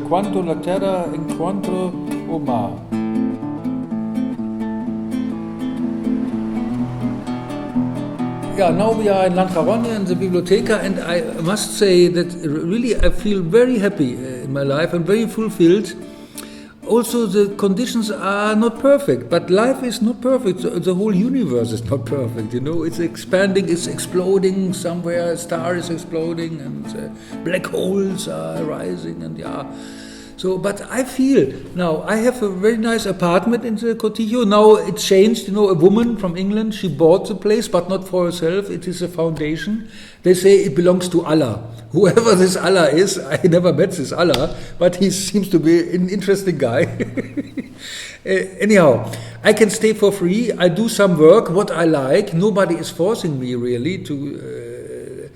Quando, la terra, encontra, o mar. Yeah, now we are in Lanjarón in the Biblioteca, and I must say that really I feel very happy in my life and very fulfilled. Also, the conditions are not perfect, but life is not perfect. The whole universe is not perfect, you know. It's expanding, it's exploding somewhere, a star is exploding, and black holes are rising, and yeah. So, but I feel now I have a very nice apartment in the QATEOM. Now it changed, you know. A woman from England, she bought the place, but not for herself. It is a foundation. They say it belongs to Allah. Whoever this Allah is, I never met this Allah, but he seems to be an interesting guy. Anyhow, I can stay for free. I do some work, what I like. Nobody is forcing me really to.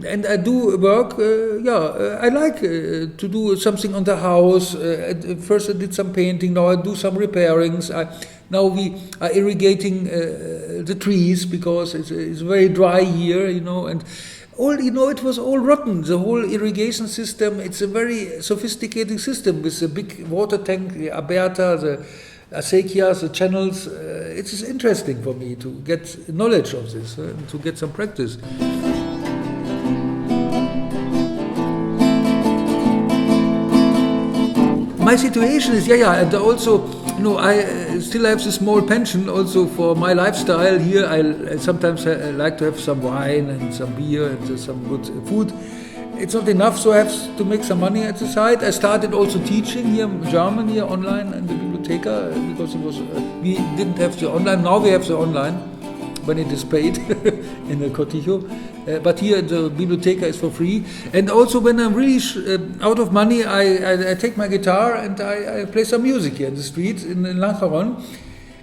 And I do work, I like to do something on the house. At first I did some painting, now I do some repairings. Now we are irrigating the trees because it's a very dry year, you know, and it was all rotten. The whole irrigation system, it's a very sophisticated system with a big water tank, the aberta, the acequias, the channels. It is interesting for me to get knowledge of this, to get some practice. My situation is, and also, you know, I still have this small pension also for my lifestyle here. I sometimes like to have some wine and some beer and some good food. It's not enough, so I have to make some money at the side. I started also teaching here German here online in the Biblioteca because we didn't have the online. Now we have the online when it is paid in the QATEOM. But here the Biblioteca is for free. And also when I'm really out of money, I take my guitar and I play some music here in the street in Lanjarón.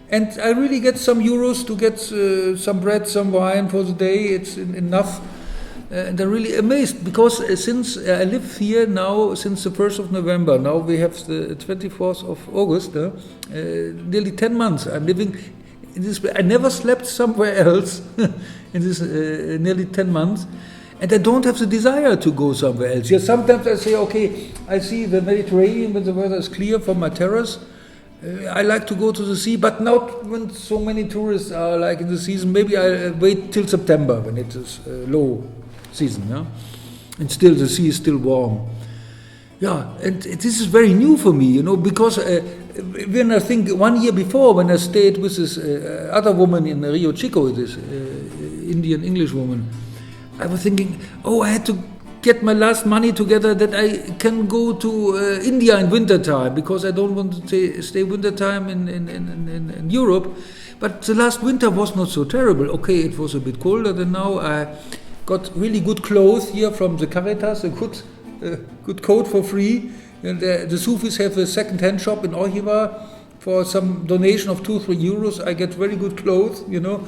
And I really get some euros to get some bread, some wine for the day. It's enough. And I'm really amazed because since I live here now, since the 1st of November, now we have the 24th of August, nearly 10 months I'm living in this. I never slept somewhere else in this nearly 10 months, and I don't have the desire to go somewhere else. Yes, sometimes I say, okay, I see the Mediterranean when the weather is clear from my terrace. I like to go to the sea, but not when so many tourists are like in the season. Maybe I wait till September when it is low season, yeah? And still the sea is still warm. Yeah, and this is very new for me, you know, because when I think 1 year before, when I stayed with this other woman in Rio Chico, this Indian English woman, I was thinking, I had to get my last money together that I can go to India in winter time, because I don't want to stay winter time in Europe. But the last winter was not so terrible. Okay, it was a bit colder than now. I got really good clothes here from the Caritas, a good coat for free. And the Sufis have a second-hand shop in Ojiva. For some donation of 2-3 euros, I get very good clothes, you know.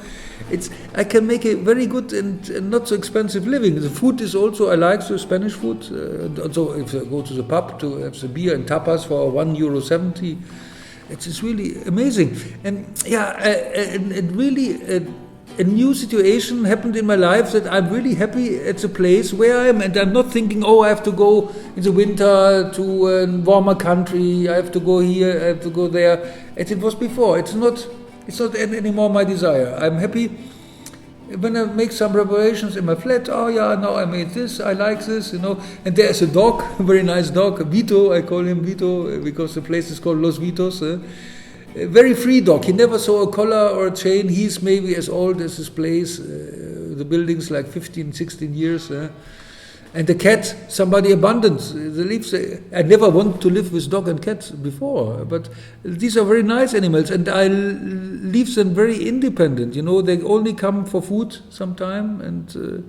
I can make a very good and not so expensive living. The food is also, I like the Spanish food. Also, if I go to the pub to have the beer and tapas for €1.70, it's really amazing. And and really a new situation happened in my life that I'm really happy at the place where I am, and I'm not thinking, I have to go in the winter to a warmer country, I have to go here, I have to go there, as it was before. It's not anymore my desire. I'm happy when I make some reparations in my flat. Now I made this, I like this, you know. And there's a dog, a very nice dog, Vito, I call him Vito, because the place is called Los Vitos. A very free dog. He never saw a collar or a chain. He's maybe as old as this place. The building's like 15, 16 years. And the cat, somebody abandoned. I never wanted to live with dog and cat before, but these are very nice animals, and I leave them very independent. You know, they only come for food sometime, and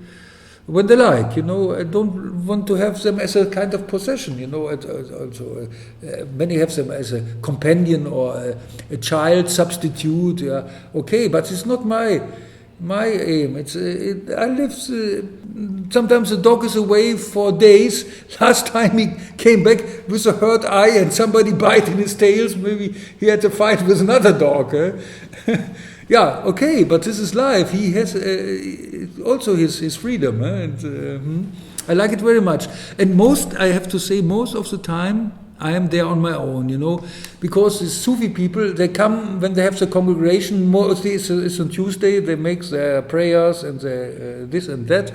when they like, you know. I don't want to have them as a kind of possession, you know. Also, many have them as a companion or a child substitute. Yeah, okay, but it's not my aim. I live. Sometimes the dog is away for days. Last time he came back with a hurt eye and somebody bite in his tails. Maybe he had to fight with another dog. Yeah, okay, but this is life. He has also his freedom, and I like it very much. And I have to say, most of the time, I am there on my own, you know, because the Sufi people, they come when they have the congregation, mostly it's on Tuesday, they make their prayers and their this and that.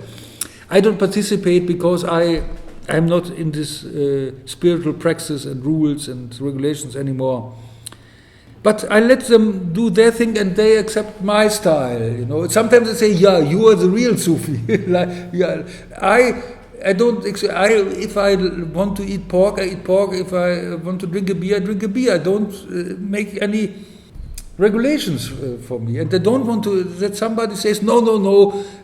I don't participate because I'm not in this spiritual praxis and rules and regulations anymore. But I let them do their thing and they accept my style, you know. Sometimes they say, yeah, you are the real Sufi. Like, yeah, I don't. If I want to eat pork, I eat pork. If I want to drink a beer, I drink a beer. I don't make any regulations for me, and they don't want to. That somebody says no.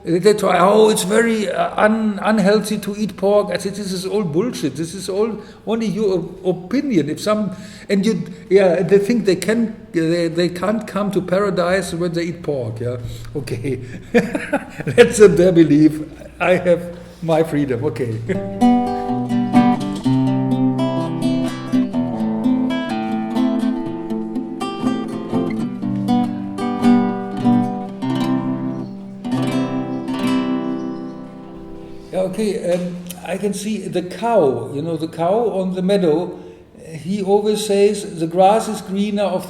They try. Oh, it's very unhealthy to eat pork. I said, this is all bullshit. This is all only your opinion. If some and you, yeah, they think they can't come to paradise when they eat pork. Yeah, okay, that's their belief. I have my freedom, okay. Okay, I can see the cow, you know, the cow on the meadow. He always says the grass is greener on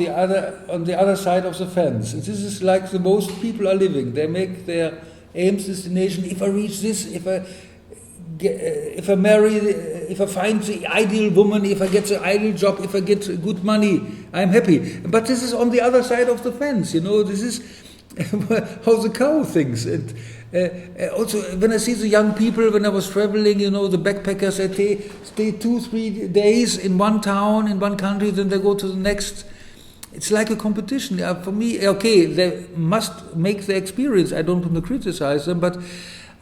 the other side of the fence. This is like the most people are living. They make their aims, destination. If I reach this, if I marry, if I find the ideal woman, if I get the ideal job, if I get good money, I'm happy. But this is on the other side of the fence, you know. This is how the cow thinks. And also, when I see the young people, when I was traveling, you know, the backpackers, they stay 2-3 days in one town, in one country, then they go to the next. It's like a competition. For me, okay, they must make the experience. I don't want to criticize them, but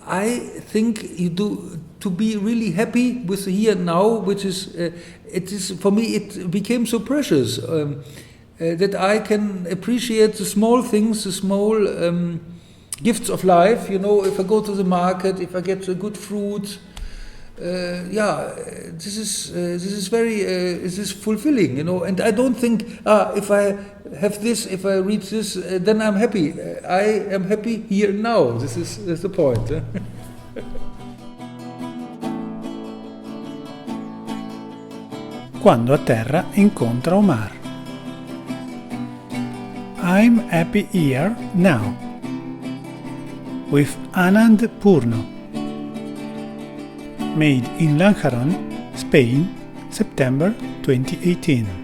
I think you do to be really happy with the here and now, which is, it is for me. It became so precious that I can appreciate the small things, the small gifts of life. You know, if I go to the market, if I get a good fruit. This is very this is fulfilling, you know, and I don't think if I have this, if I reach this, then I'm happy. I am happy here and now. This is the point. Quando a terra incontra o mar. I'm happy here now. With Anand Purno. Made in Lanjarón, Spain, September 2018.